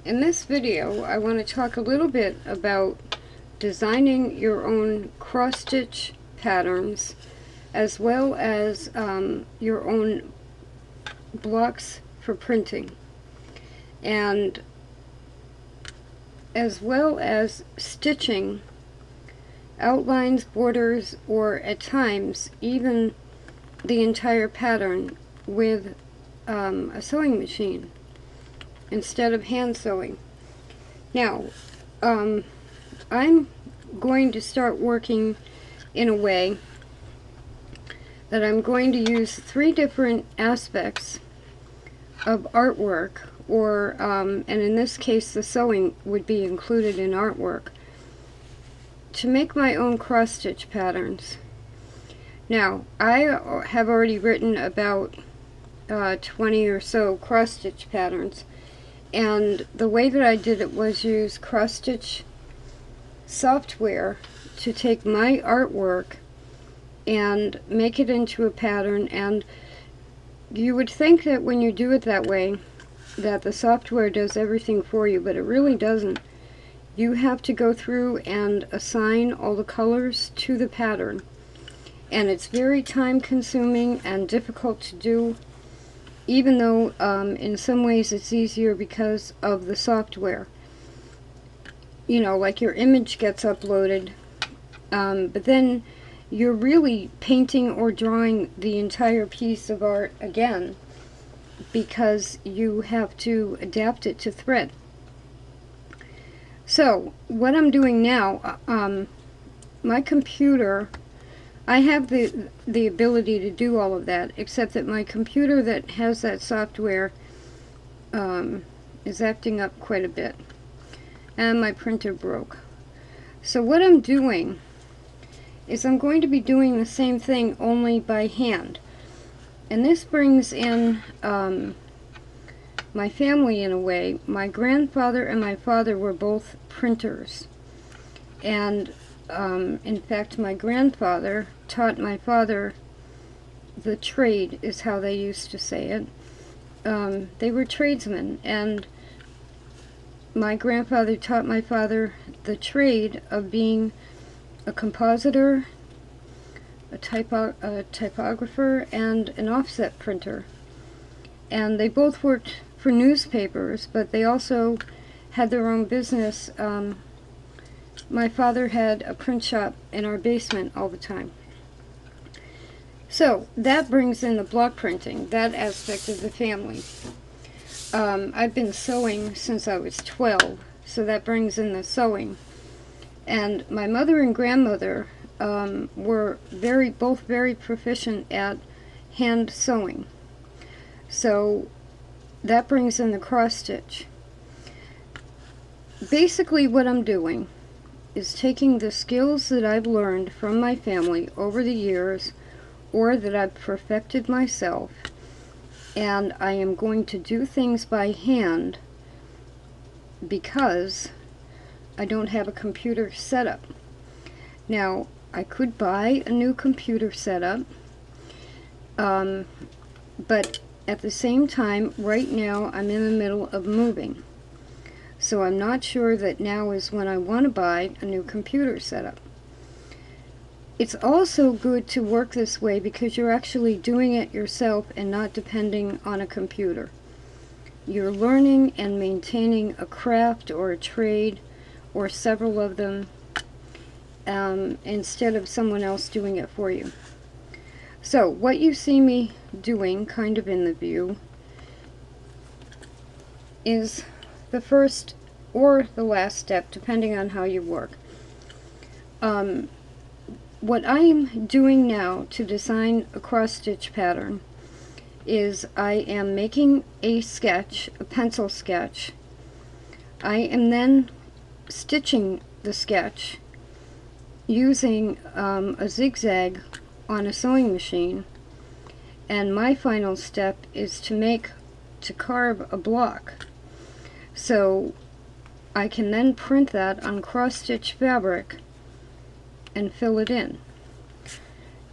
In this video, I want to talk a little bit about designing your own cross-stitch patterns as well as your own blocks for printing, and as well as stitching outlines, borders, or at times even the entire pattern with a sewing machine instead of hand sewing. Now, I'm going to start working in a way that I'm going to use 3 different aspects of artwork, or and in this case the sewing would be included in artwork, to make my own cross-stitch patterns. Now, I have already written about 20 or so cross-stitch patterns, and the way that I did it was use cross-stitch software to take my artwork and make it into a pattern. And you would think that when you do it that way that the software does everything for you, but it really doesn't. You have to go through and assign all the colors to the pattern, and it's very time consuming and difficult to do, even though in some ways it's easier because of the software. You know, like your image gets uploaded, but then you're really painting or drawing the entire piece of art again because you have to adapt it to thread. So what I'm doing now, my computer, I have the ability to do all of that, except that my computer that has that software is acting up quite a bit, and my printer broke. So what I'm doing is I'm going to be doing the same thing, only by hand. And this brings in my family in a way. My grandfather and my father were both printers, and in fact my grandfather taught my father the trade, is how they used to say it. They were tradesmen, and my grandfather taught my father the trade of being a compositor, a typographer, and an offset printer. And they both worked for newspapers, but they also had their own business. My father had a print shop in our basement all the time. So that brings in the block printing, that aspect of the family. I've been sewing since I was 12, so that brings in the sewing. And my mother and grandmother were both very proficient at hand sewing. So that brings in the cross stitch. Basically what I'm doing is taking the skills that I've learned from my family over the years, or that I've perfected myself, and I am going to do things by hand because I don't have a computer setup. Now, I could buy a new computer setup, but at the same time, right now I'm in the middle of moving. So I'm not sure that now is when I want to buy a new computer setup. It's also good to work this way because you're actually doing it yourself and not depending on a computer. You're learning and maintaining a craft or a trade, or several of them, instead of someone else doing it for you. So what you see me doing kind of in the view is the first or the last step, depending on how you work. What I'm doing now to design a cross-stitch pattern is I am making a sketch, a pencil sketch. I am then stitching the sketch using a zigzag on a sewing machine, and my final step is to carve a block, so I can then print that on cross-stitch fabric and fill it in.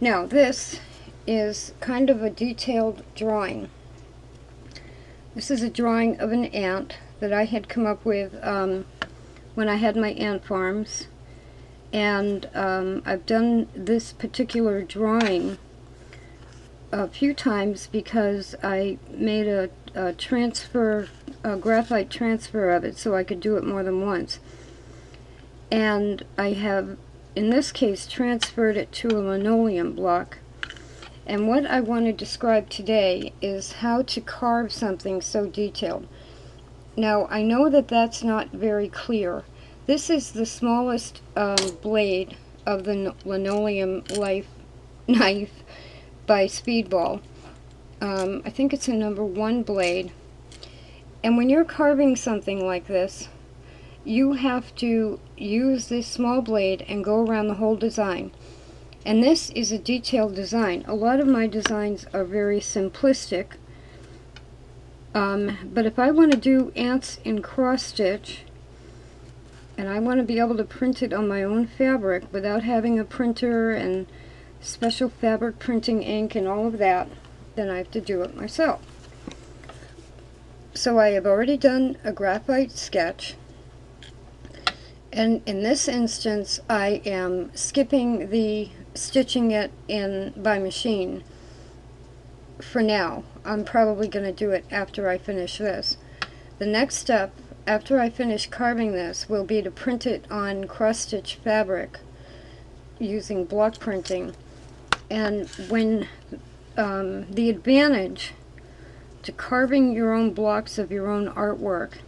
Now this is kind of a detailed drawing. This is a drawing of an ant that I had come up with when I had my ant farms. And I've done this particular drawing a few times because I made a graphite transfer of it so I could do it more than once. And I have, in this case, transferred it to a linoleum block. And what I want to describe today is how to carve something so detailed. Now, I know that that's not very clear. This is the smallest blade of the linoleum knife by Speedball. I think it's a number 1 blade. And when you're carving something like this, you have to use this small blade and go around the whole design. And this is a detailed design. A lot of my designs are very simplistic. But if I want to do ants in cross stitch, and I want to be able to print it on my own fabric without having a printer and special fabric printing ink and all of that, then I have to do it myself. So I have already done a graphite sketch, and in this instance I am skipping the stitching it in by machine for now. I'm probably going to do it after I finish this. The next step after I finish carving this will be to print it on cross-stitch fabric using block printing. And when the advantage to carving your own blocks of your own artwork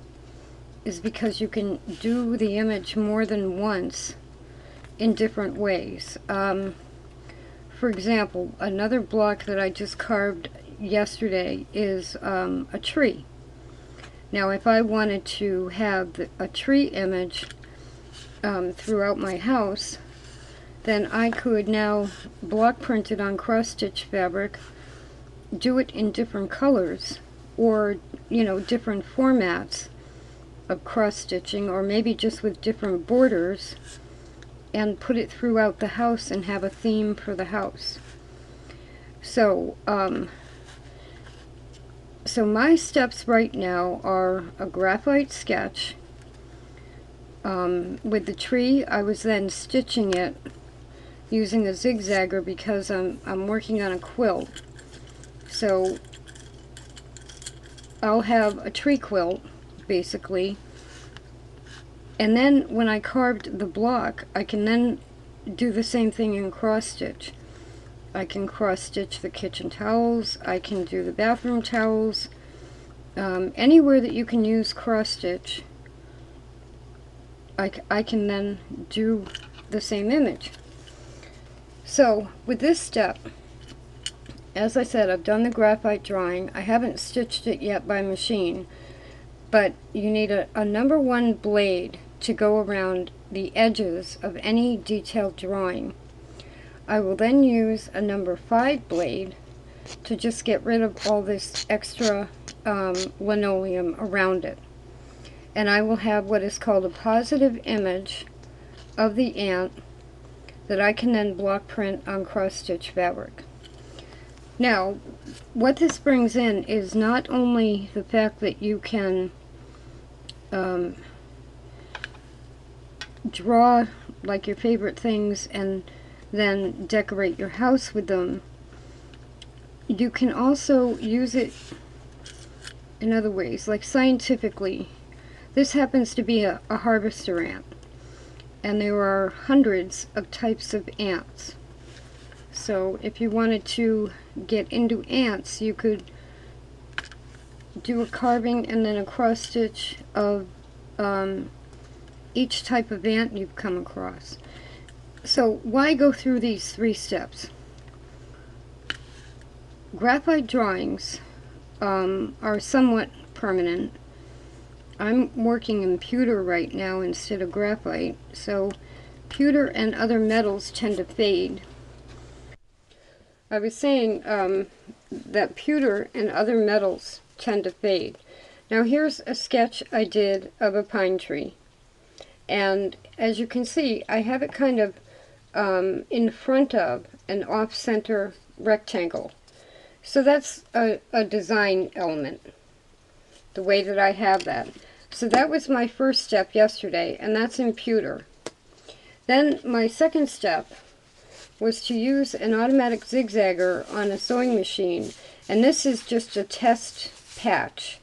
is because you can do the image more than once in different ways. For example, another block that I just carved yesterday is a tree. Now, if I wanted to have a tree image throughout my house, then I could now block print it on cross-stitch fabric, do it in different colors, or, you know, different formats of cross-stitching, or maybe just with different borders, and put it throughout the house and have a theme for the house. So, so my steps right now are a graphite sketch. With the tree, I was then stitching it using a zigzagger because I'm working on a quilt. So I'll have a tree quilt, basically. And then when I carved the block, I can then do the same thing in cross stitch. I can cross stitch the kitchen towels, I can do the bathroom towels, anywhere that you can use cross stitch, I can then do the same image. So with this step, as I said, I've done the graphite drawing. I haven't stitched it yet by machine, but you need a number 1 blade to go around the edges of any detailed drawing. I will then use a number 5 blade to just get rid of all this extra linoleum around it. And I will have what is called a positive image of the ant that I can then block print on cross-stitch fabric. Now, what this brings in is not only the fact that you can draw like your favorite things and then decorate your house with them, you can also use it in other ways, like scientifically. This happens to be a harvester ant, and there are hundreds of types of ants. So if you wanted to get into ants, you could do a carving and then a cross stitch of each type of ant you've come across. So why go through these 3 steps? Graphite drawings are somewhat permanent. I'm working in pewter right now instead of graphite, so pewter and other metals tend to fade. I was saying that pewter and other metals tend to fade. Now here's a sketch I did of a pine tree, and as you can see, I have it kind of in front of an off-center rectangle. So that's a design element. the way that I have that. So that was my first step yesterday, and that's in pewter. Then my second step was to use an automatic zigzagger on a sewing machine, and this is just a test patch.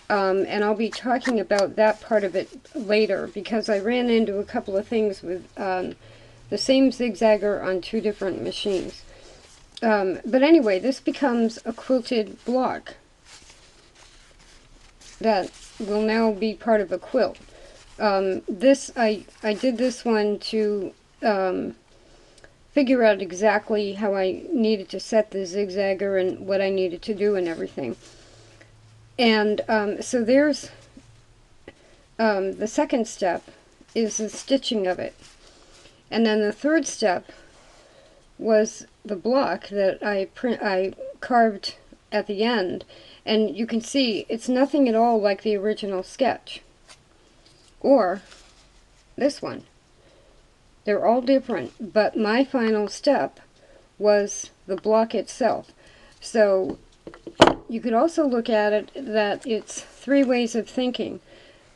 And I'll be talking about that part of it later, because I ran into a couple of things with the same zigzagger on two different machines. But anyway, this becomes a quilted block that will now be part of a quilt. I did this one to figure out exactly how I needed to set the zigzagger and what I needed to do and everything. And so there's the second step is the stitching of it. And then the third step was the block that I carved at the end. And you can see it's nothing at all like the original sketch. Or this one. They're all different, but my final step was the block itself. So you could also look at it that it's three ways of thinking.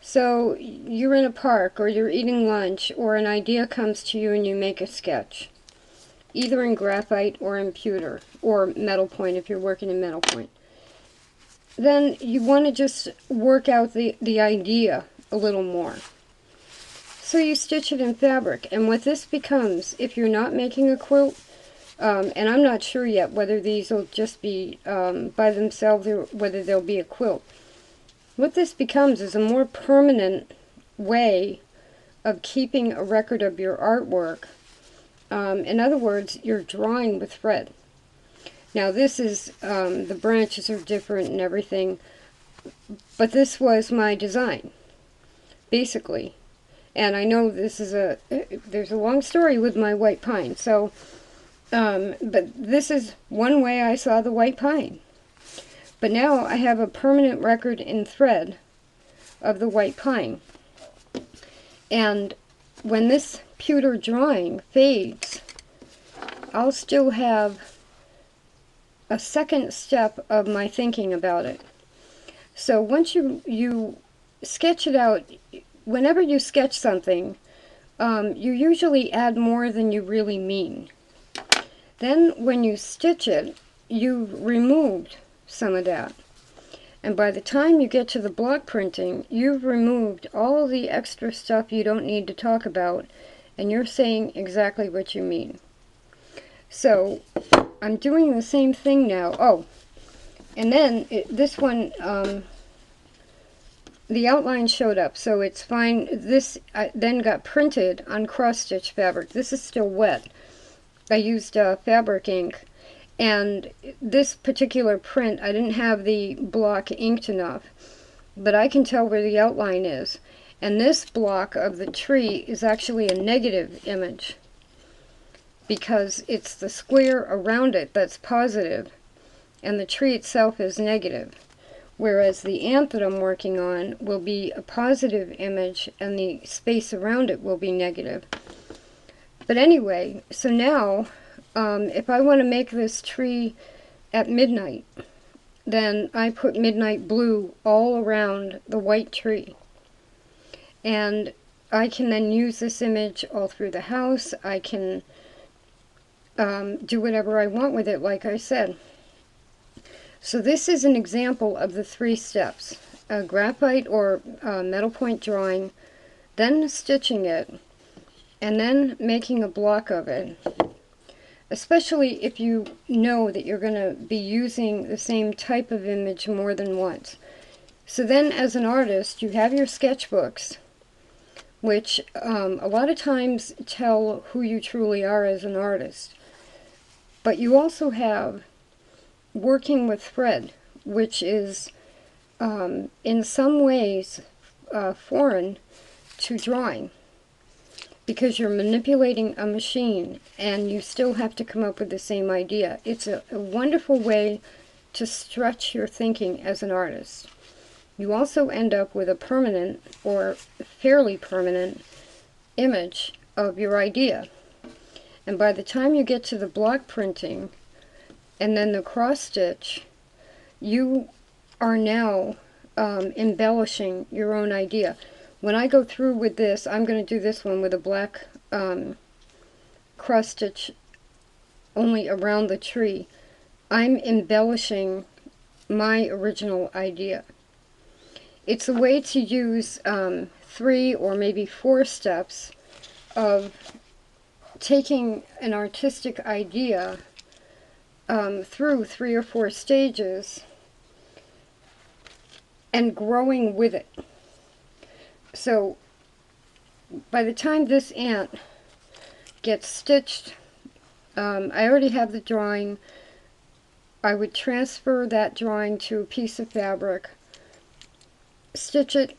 So you're in a park, or you're eating lunch, or an idea comes to you and you make a sketch. Either in graphite or in pewter, or metal point if you're working in metal point. Then you want to just work out the idea a little more. So you stitch it in fabric, and what this becomes, if you're not making a quilt, and I'm not sure yet whether these will just be by themselves or whether they'll be a quilt. What this becomes is a more permanent way of keeping a record of your artwork. In other words, you're drawing with thread. Now this is, the branches are different and everything, but this was my design, basically. And I know this is there's a long story with my white pine, so, but this is one way I saw the white pine. But now I have a permanent record in thread of the white pine. And when this pewter drawing fades, I'll still have a second step of my thinking about it. So once you sketch it out, whenever you sketch something, you usually add more than you really mean. Then when you stitch it, you've removed some of that. And by the time you get to the block printing, you've removed all the extra stuff you don't need to talk about, and you're saying exactly what you mean. So I'm doing the same thing now. Oh, and then this one, the outline showed up, so it's fine. This then got printed on cross-stitch fabric. This is still wet. I used fabric ink, and this particular print, I didn't have the block inked enough, but I can tell where the outline is. And this block of the tree is actually a negative image, because it's the square around it that's positive, and the tree itself is negative. Whereas the ant that I'm working on will be a positive image, and the space around it will be negative. But anyway, so now, if I want to make this tree at midnight, then I put midnight blue all around the white tree. And I can then use this image all through the house. I can do whatever I want with it, like I said. So this is an example of the three steps: a graphite or metal point drawing, then stitching it, and then making a block of it. Especially if you know that you're going to be using the same type of image more than once. So then as an artist, you have your sketchbooks, which a lot of times tell who you truly are as an artist. But you also have working with thread, which is in some ways foreign to drawing, because you're manipulating a machine and you still have to come up with the same idea. It's a wonderful way to stretch your thinking as an artist. You also end up with a permanent, or fairly permanent, image of your idea. And by the time you get to the block printing and then the cross stitch, you are now embellishing your own idea. When I go through with this, I'm going to do this one with a black cross stitch only around the tree. I'm embellishing my original idea. It's a way to use 3 or maybe 4 steps of taking an artistic idea through 3 or 4 stages and growing with it. So by the time this ant gets stitched, I already have the drawing. I would transfer that drawing to a piece of fabric, stitch it,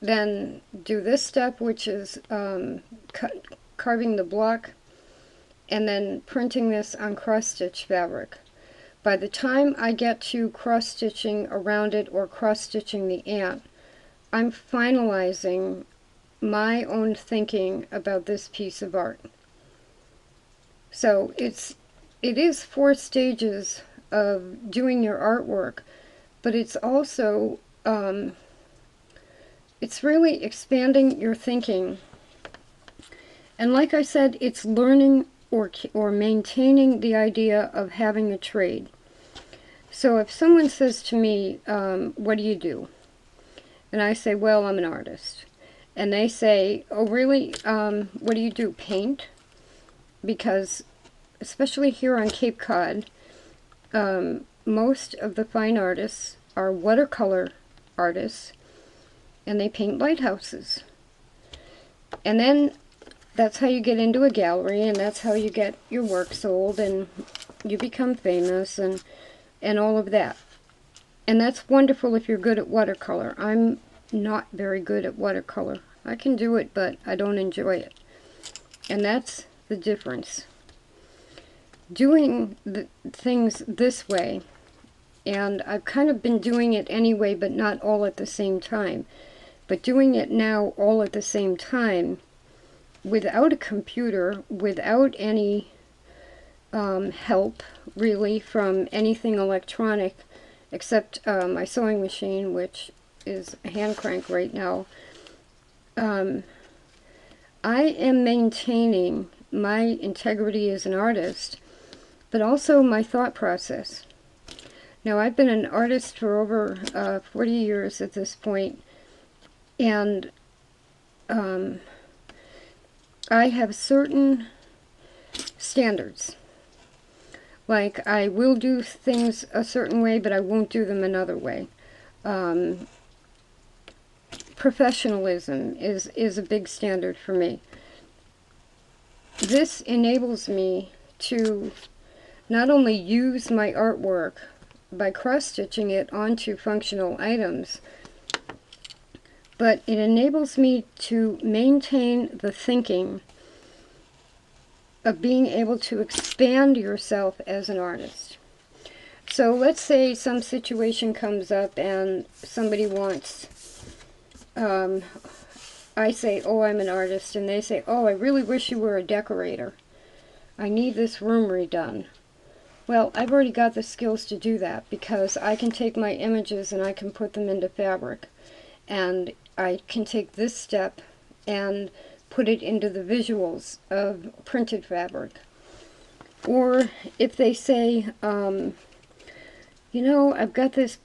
then do this step, which is carving the block, and then printing this on cross-stitch fabric. By the time I get to cross-stitching around it or cross-stitching the ant, I'm finalizing my own thinking about this piece of art. So it is 4 stages of doing your artwork, but it's also it's really expanding your thinking. And like I said, it's learning or maintaining the idea of having a trade. So if someone says to me, what do you do? And I say, well, I'm an artist. And they say, oh really, what do you do, paint? Because especially here on Cape Cod, most of the fine artists are watercolor artists, and they paint lighthouses. And then that's how you get into a gallery, and that's how you get your work sold, and you become famous, and all of that. And that's wonderful if you're good at watercolor. I'm not very good at watercolor. I can do it, but I don't enjoy it. And that's the difference. Doing the things this way, and I've kind of been doing it anyway, but not all at the same time. But doing it now all at the same time, without a computer, without any help, really, from anything electronic, except my sewing machine, which is a hand crank right now, I am maintaining my integrity as an artist, but also my thought process. Now, I've been an artist for over 40 years at this point, and I have certain standards. Like, I will do things a certain way, but I won't do them another way. Professionalism is a big standard for me. This enables me to not only use my artwork by cross-stitching it onto functional items, but it enables me to maintain the thinking of being able to expand yourself as an artist. So let's say some situation comes up and somebody wants, I say, oh, I'm an artist, and they say, oh, I really wish you were a decorator. I need this room redone. Well, I've already got the skills to do that, because I can take my images and I can put them into fabric. And I can take this step and put it into the visuals of printed fabric. Or if they say, you know, I've got this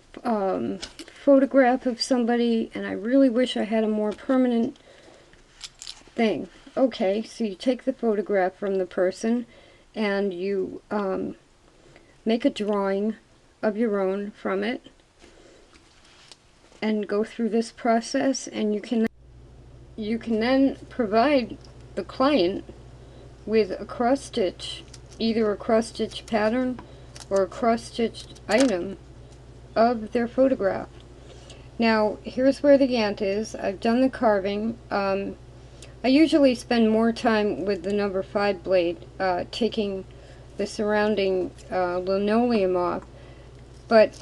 photograph of somebody and I really wish I had a more permanent thing. Okay, so you take the photograph from the person and you make a drawing of your own from it and go through this process, and you can then provide the client with a cross-stitch, either a cross-stitch pattern or a cross-stitched item of their photograph. Now, here's where the ant is. I've done the carving. I usually spend more time with the number 5 blade, taking the surrounding linoleum off, but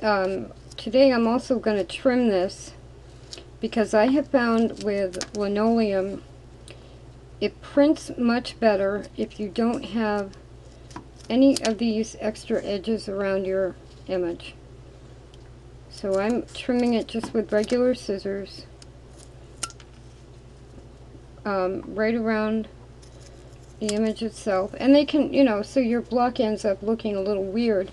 today I'm also going to trim this, because I have found with linoleum it prints much better if you don't have any of these extra edges around your image. So I'm trimming it just with regular scissors, right around the image itself. And they can, you know, so your block ends up looking a little weird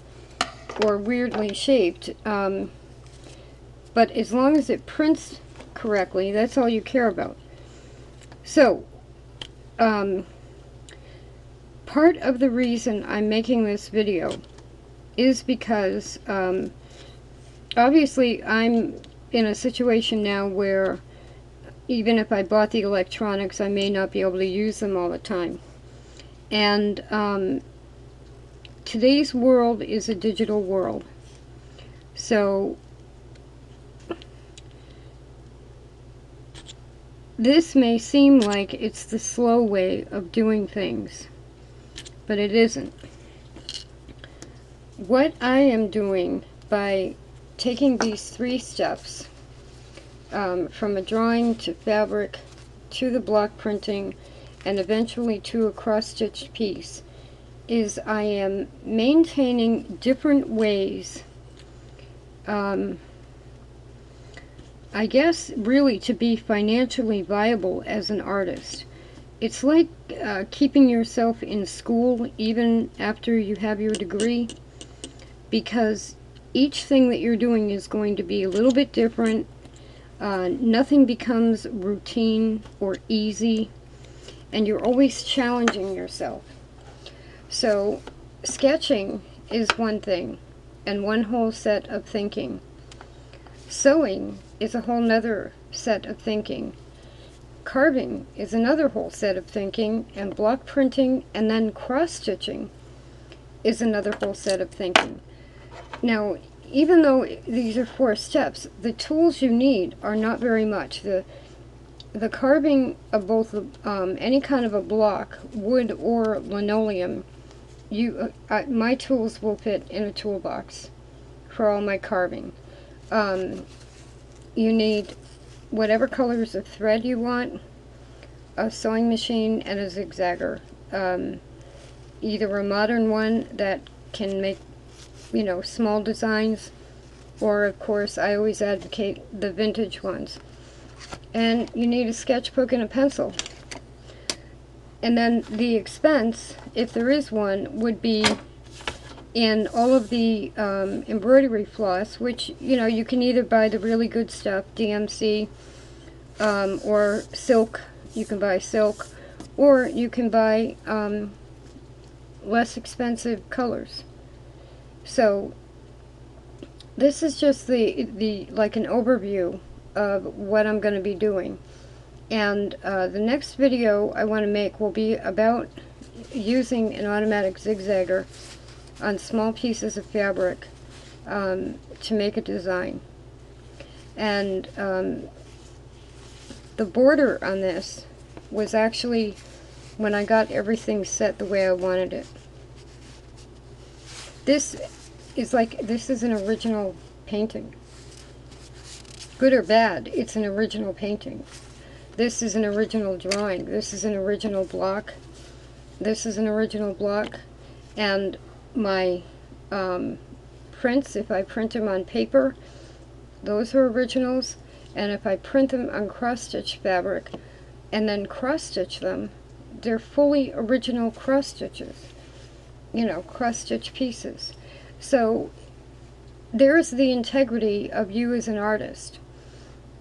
or weirdly shaped. But as long as it prints correctly, that's all you care about. So, part of the reason I'm making this video is because, obviously I'm in a situation now where even if I bought the electronics, I may not be able to use them all the time. And today's world is a digital world. So this may seem like it's the slow way of doing things, but it isn't. What I am doing by taking these 3 steps, from a drawing to fabric to the block printing and eventually to a cross-stitched piece, is I am maintaining different ways, I guess really to be financially viable as an artist. It's like keeping yourself in school even after you have your degree, because each thing that you're doing is going to be a little bit different. Nothing becomes routine or easy, and you're always challenging yourself. So sketching is one thing and one whole set of thinking. Sewing is a whole nother set of thinking. Carving is another whole set of thinking, and block printing and then cross-stitching is another whole set of thinking. Now, even though these are 4 steps, the tools you need are not very much. The carving of both any kind of a block, wood or linoleum, my tools will fit in a toolbox for all my carving. You need whatever colors of thread you want, a sewing machine, and a zigzagger. Either a modern one that can make, you know, small designs, or of course I always advocate the vintage ones. And you need a sketchbook and a pencil. And then the expense, if there is one, would be in all of the embroidery floss, which, you know, you can either buy the really good stuff, DMC, or silk. You can buy silk, or you can buy less expensive colors. So this is just the like an overview of what I'm going to be doing. And the next video I want to make will be about using an automatic zigzagger on small pieces of fabric to make a design. And the border on this was actually when I got everything set the way I wanted it. This is an original painting. Good or bad, it's an original painting. This is an original drawing. This is an original block. This is an original block. And my prints, if I print them on paper, those are originals. And if I print them on cross-stitch fabric and then cross-stitch them, they're fully original cross-stitches. You know, cross-stitch pieces. So there's the integrity of you as an artist.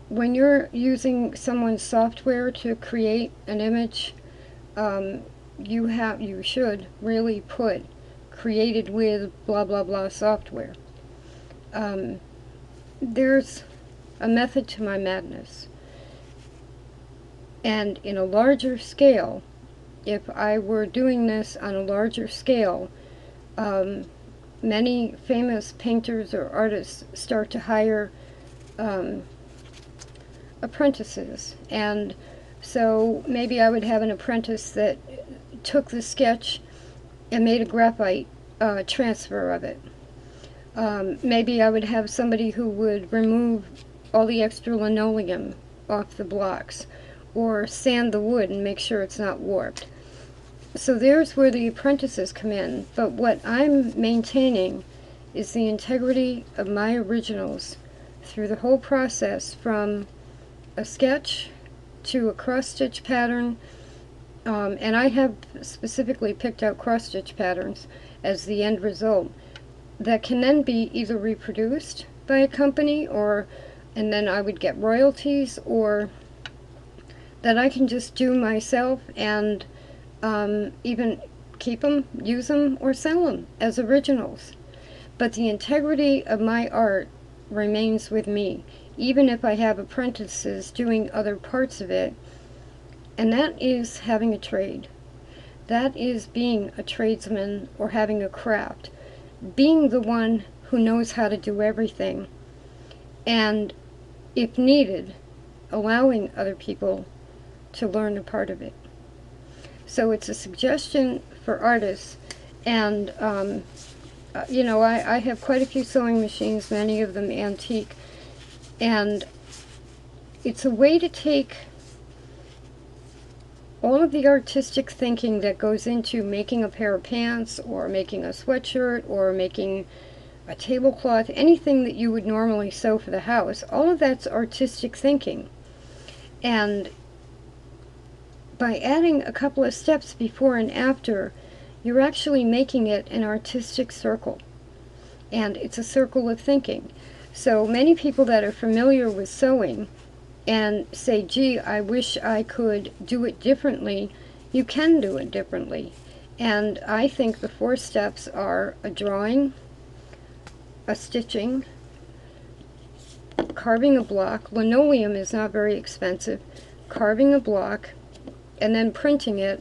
When you're using someone's software to create an image, you should really put created with blah blah blah software. There's a method to my madness. And in a larger scale, if I were doing this on a larger scale, many famous painters or artists start to hire apprentices. And so maybe I would have an apprentice that took the sketch and made a graphite transfer of it. Maybe I would have somebody who would remove all the extra linoleum off the blocks, or sand the wood and make sure it's not warped. So there's where the apprentices come in. But what I'm maintaining is the integrity of my originals through the whole process, from a sketch to a cross-stitch pattern, and I have specifically picked out cross-stitch patterns as the end result, that can then be either reproduced by a company, and then I would get royalties, or that I can just do myself and even keep them, use them, or sell them as originals. But the integrity of my art remains with me, even if I have apprentices doing other parts of it. And that is having a trade. That is being a tradesman, or having a craft. Being the one who knows how to do everything, and if needed, allowing other people to learn a part of it. So it's a suggestion for artists, and you know, I have quite a few sewing machines, many of them antique, and it's a way to take all of the artistic thinking that goes into making a pair of pants, or making a sweatshirt, or making a tablecloth, anything that you would normally sew for the house. All of that's artistic thinking. And by adding a couple of steps before and after, you're actually making it an artistic circle. And it's a circle of thinking. So many people that are familiar with sewing and say, gee, I wish I could do it differently, you can do it differently. And I think the 4 steps are a drawing, a stitching, carving a block. Linoleum is not very expensive. Carving a block, and then printing it,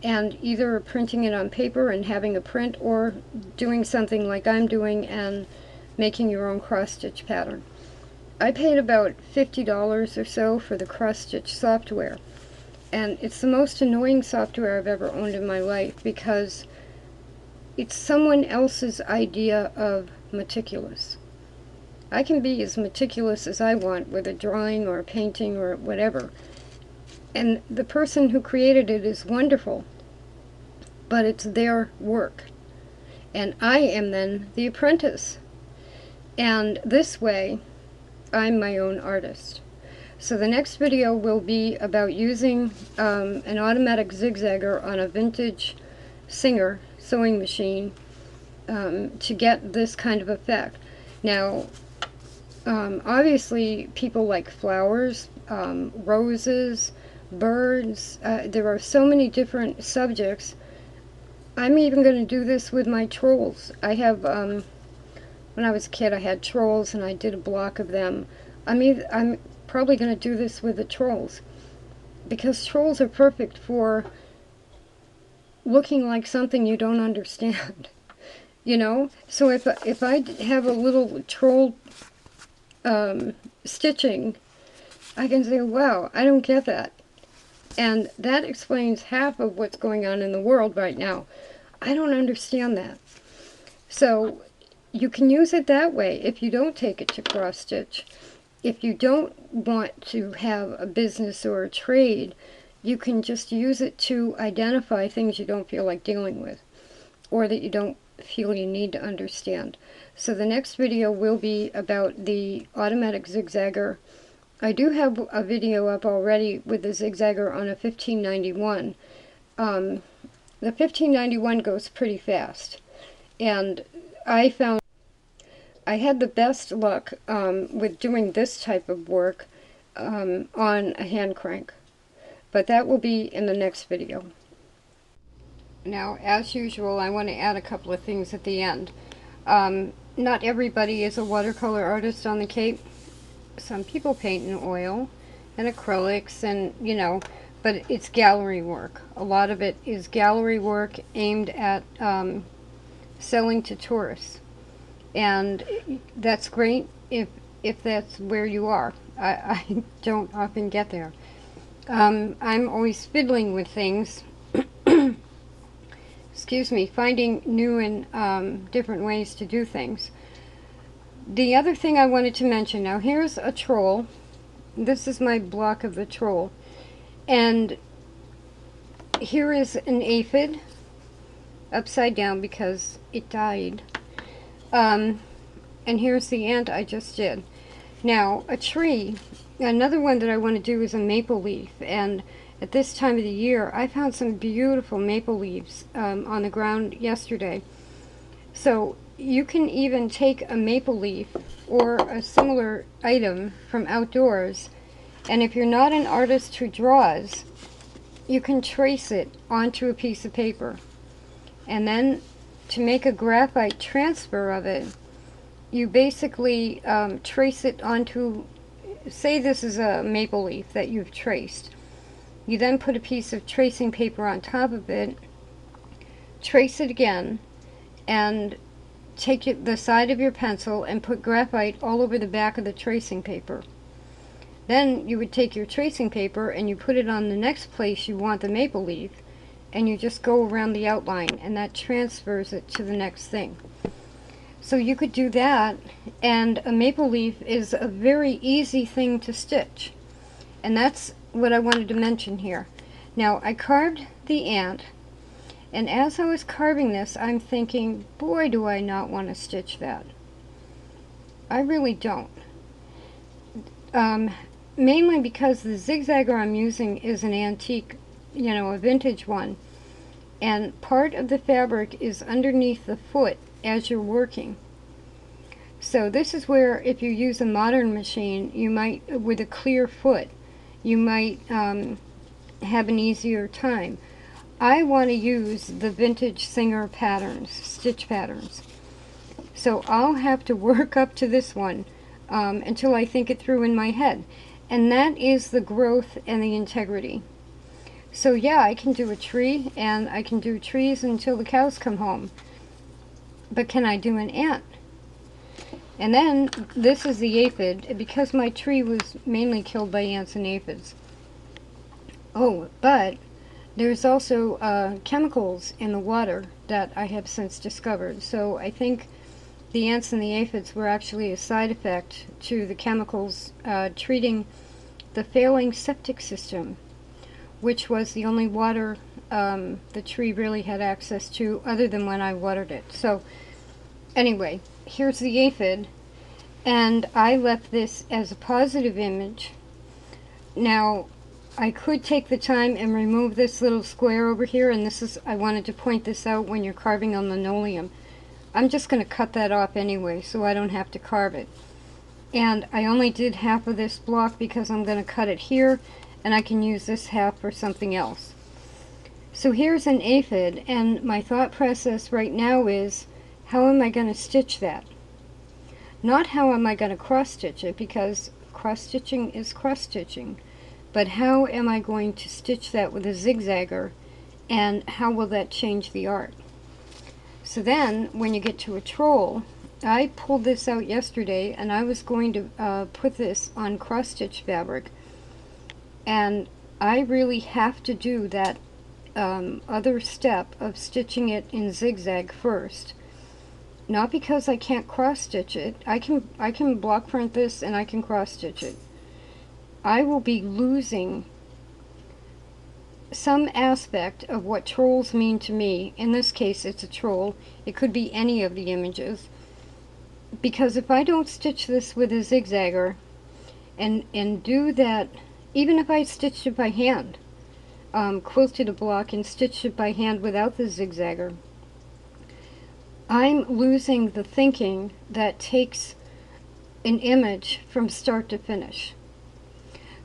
and either printing it on paper and having a print, or doing something like I'm doing and making your own cross-stitch pattern. I paid about $50 or so for the cross-stitch software, and it's the most annoying software I've ever owned in my life, because it's someone else's idea of meticulous. I can be as meticulous as I want with a drawing or a painting or whatever, and the person who created it is wonderful, but it's their work, and I am then the apprentice. And this way, I'm my own artist. So the next video will be about using an automatic zigzagger on a vintage Singer sewing machine to get this kind of effect. Now, obviously people like flowers, roses, birds, there are so many different subjects. I'm even going to do this with my trolls. I have, when I was a kid, I had trolls and I did a block of them. I'm probably going to do this with the trolls, because trolls are perfect for looking like something you don't understand. You know? So if I have a little troll stitching, I can say, wow, I don't get that. And that explains half of what's going on in the world right now. I don't understand that. So you can use it that way if you don't take it to cross stitch. If you don't want to have a business or a trade, you can just use it to identify things you don't feel like dealing with, or that you don't feel you need to understand. So the next video will be about the automatic zigzagger. I do have a video up already with the zigzagger on a 1591. The 1591 goes pretty fast, and I found I had the best luck with doing this type of work on a hand crank. But that will be in the next video. Now, as usual, I want to add a couple of things at the end. Not everybody is a watercolor artist on the Cape. Some people paint in oil and acrylics, and you know, but it's gallery work. A lot of it is gallery work aimed at selling to tourists, and that's great if that's where you are. I don't often get there. I'm always fiddling with things. Excuse me, finding new and different ways to do things. The other thing I wanted to mention, now here's a troll. This is my block of the troll. And here is an aphid, upside down because it died. And here's the ant I just did. Now, a tree, another one that I want to do is a maple leaf, and at this time of the year, I found some beautiful maple leaves on the ground yesterday. So you can even take a maple leaf or a similar item from outdoors, and if you're not an artist who draws, you can trace it onto a piece of paper. And then to make a graphite transfer of it, you basically trace it onto, say this is a maple leaf that you've traced. You then put a piece of tracing paper on top of it, trace it again, and take the side of your pencil and put graphite all over the back of the tracing paper. Then you would take your tracing paper and you put it on the next place you want the maple leaf, and you just go around the outline, and that transfers it to the next thing. So you could do that, and a maple leaf is a very easy thing to stitch. And that's what I wanted to mention here. Now, I carved the ant, and as I was carving this, I'm thinking, boy, do I not want to stitch that. I really don't. Mainly because the zigzagger I'm using is an antique, a vintage one. And part of the fabric is underneath the foot as you're working. So this is where, if you use a modern machine, you might, with a clear foot, you might have an easier time. I want to use the vintage Singer patterns, stitch patterns. So I'll have to work up to this one until I think it through in my head. And that is the growth and the integrity. So yeah, I can do a tree, and I can do trees until the cows come home. But can I do an ant? And then, this is the aphid, because my tree was mainly killed by ants and aphids. Oh, but there's also chemicals in the water that I have since discovered. So I think the ants and the aphids were actually a side effect to the chemicals treating the failing septic system, which was the only water the tree really had access to other than when I watered it. So anyway, here's the aphid, and I left this as a positive image. Now, I could take the time and remove this little square over here, and this is, I wanted to point this out when you're carving on linoleum. I'm just going to cut that off anyway, so I don't have to carve it. And I only did half of this block because I'm going to cut it here, and I can use this half for something else. So here's an aphid, and my thought process right now is, how am I going to stitch that? Not how am I going to cross stitch it, because cross stitching is cross stitching, but how am I going to stitch that with a zigzagger, and how will that change the art? So then, when you get to a troll, I pulled this out yesterday, and I was going to put this on cross stitch fabric, and I really have to do that other step of stitching it in zigzag first. Not because I can't cross stitch it. I can block print this and I can cross stitch it. I will be losing some aspect of what trolls mean to me. In this case, it's a troll. It could be any of the images. Because if I don't stitch this with a zigzagger and do that, even if I stitched it by hand, quilted a block and stitched it by hand without the zigzagger, I'm losing the thinking that takes an image from start to finish.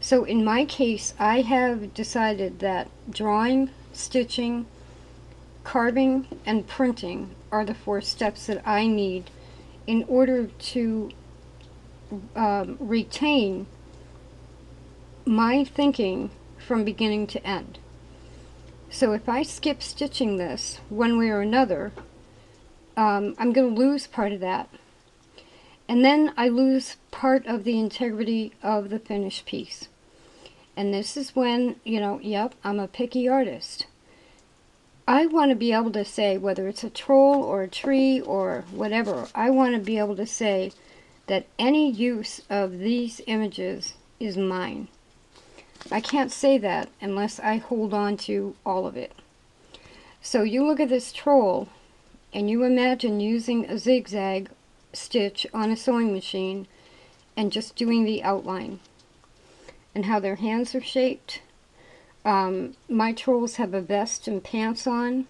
So in my case, I have decided that drawing, stitching, carving, and printing are the 4 steps that I need in order to retain my thinking from beginning to end. So if I skip stitching this one way or another, I'm going to lose part of that. And then I lose part of the integrity of the finished piece. And this is when, yep, I'm a picky artist. I want to be able to say, whether it's a troll or a tree or whatever, I want to be able to say that any use of these images is mine. I can't say that unless I hold on to all of it. So you look at this troll, and you imagine using a zigzag stitch on a sewing machine and just doing the outline and how their hands are shaped. My trolls have a vest and pants on.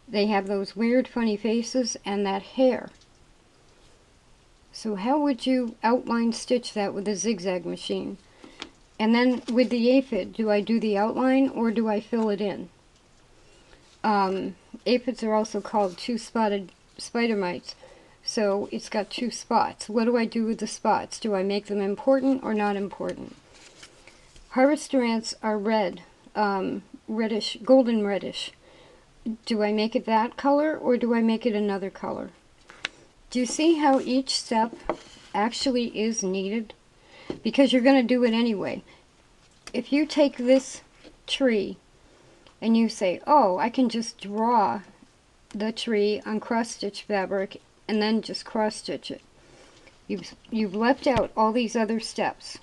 They have those weird funny faces and that hair. So how would you outline stitch that with a zigzag machine? And then with the aphid, do I do the outline or do I fill it in? Aphids are also called two-spotted spider mites. So it's got two spots. What do I do with the spots? Do I make them important or not important? Harvester ants are red, reddish, golden reddish. Do I make it that color or do I make it another color? Do you see how each step actually is needed? Because you're going to do it anyway. If you take this tree and you say, oh, I can just draw the tree on cross-stitch fabric and then just cross-stitch it. You've left out all these other steps.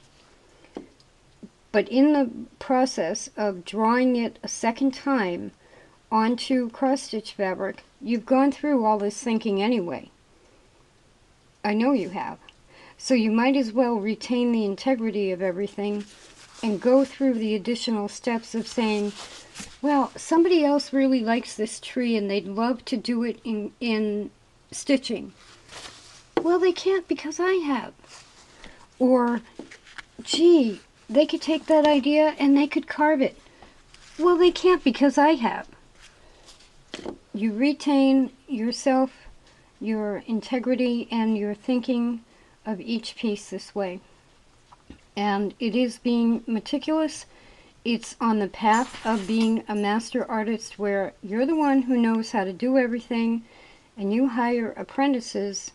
But in the process of drawing it a second time onto cross-stitch fabric, you've gone through all this thinking anyway. I know you have. So you might as well retain the integrity of everything and go through the additional steps of saying, well, somebody else really likes this tree and they'd love to do it in stitching. Well, they can't because I have. Or, gee, they could take that idea and they could carve it. Well, they can't because I have. You retain yourself, your integrity, and your thinking of each piece this way. And it is being meticulous. It's on the path of being a master artist where you're the one who knows how to do everything, and you hire apprentices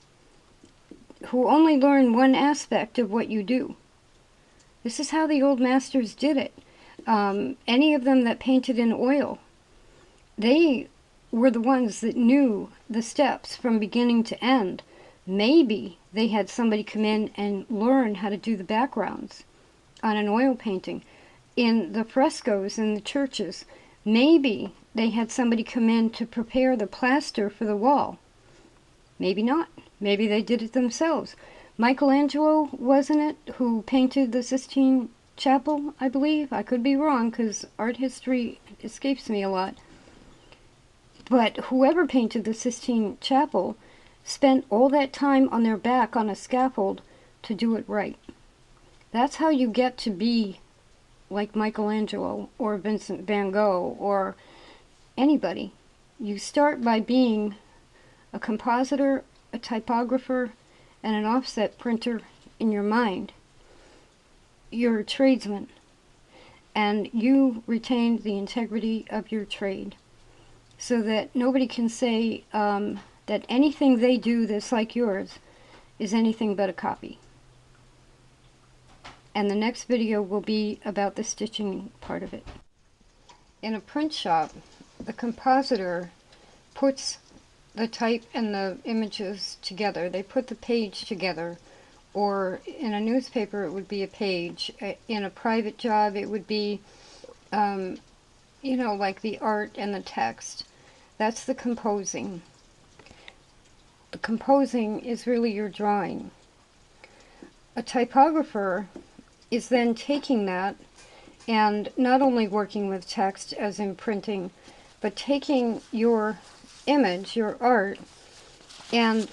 who only learn one aspect of what you do. This is how the old masters did it. Any of them that painted in oil, they were the ones that knew the steps from beginning to end. Maybe they had somebody come in and learn how to do the backgrounds on an oil painting. In the frescoes in the churches, maybe they had somebody come in to prepare the plaster for the wall. Maybe not. Maybe they did it themselves. Michelangelo, wasn't it, who painted the Sistine Chapel, I believe? I could be wrong because art history escapes me a lot. But whoever painted the Sistine Chapel spent all that time on their back on a scaffold to do it right. That's how you get to be like Michelangelo or Vincent van Gogh or anybody. You start by being a compositor, a typographer, and an offset printer in your mind. You're a tradesman, and you retain the integrity of your trade so that nobody can say that anything they do that's like yours is anything but a copy. And the next video will be about the stitching part of it. In a print shop, the compositor puts the type and the images together. They put the page together, or in a newspaper it would be a page. In a private job it would be, you know, like the art and the text. That's the composing. The composing is really your drawing. A typographer is then taking that and not only working with text as in printing, but taking your image, your art, and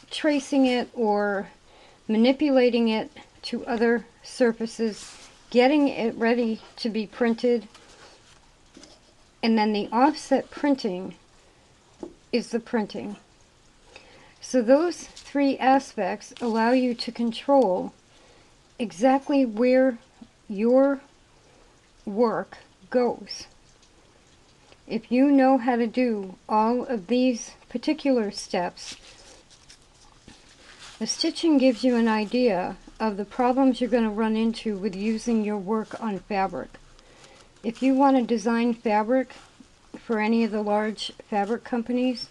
tracing it or manipulating it to other surfaces, getting it ready to be printed, and then the offset printing is the printing. So those three aspects allow you to control exactly where your work goes. If you know how to do all of these particular steps, the stitching gives you an idea of the problems you're going to run into with using your work on fabric. If you want to design fabric for any of the large fabric companies,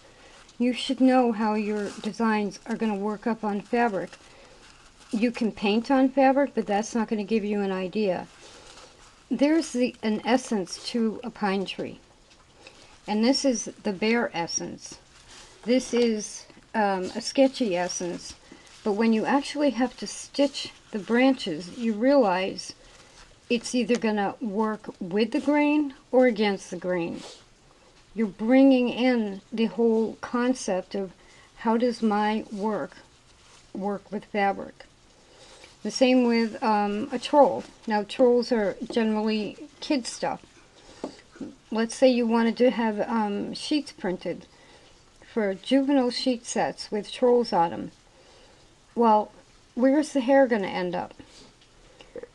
you should know how your designs are going to work up on fabric. You can paint on fabric, but that's not going to give you an idea. There's an essence to a pine tree, and this is the bare essence. This is a sketchy essence But when you actually have to stitch the branches, you realize it's either going to work with the grain or against the grain. You're bringing in the whole concept of how does my work with fabric. The same with a troll. Now, trolls are generally kid stuff. Let's say you wanted to have sheets printed for juvenile sheet sets with trolls on them. Well, where's the hair going to end up?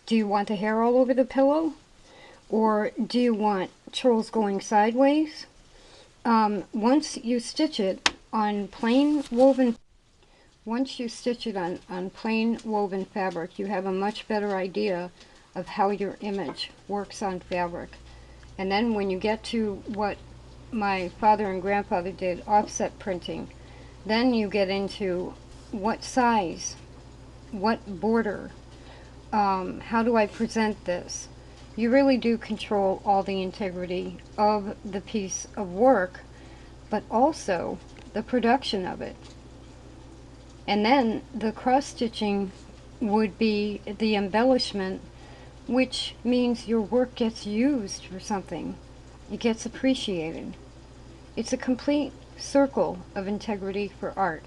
Do you want the hair all over the pillow? Or do you want trolls going sideways? Once you stitch it on plain woven fabric, you have a much better idea of how your image works on fabric. And then when you get to what my father and grandfather did, offset printing, then you get into what size, what border, how do I present this? You really do control all the integrity of the piece of work, but also the production of it. And then the cross-stitching would be the embellishment, which means your work gets used for something. It gets appreciated. It's a complete circle of integrity for art.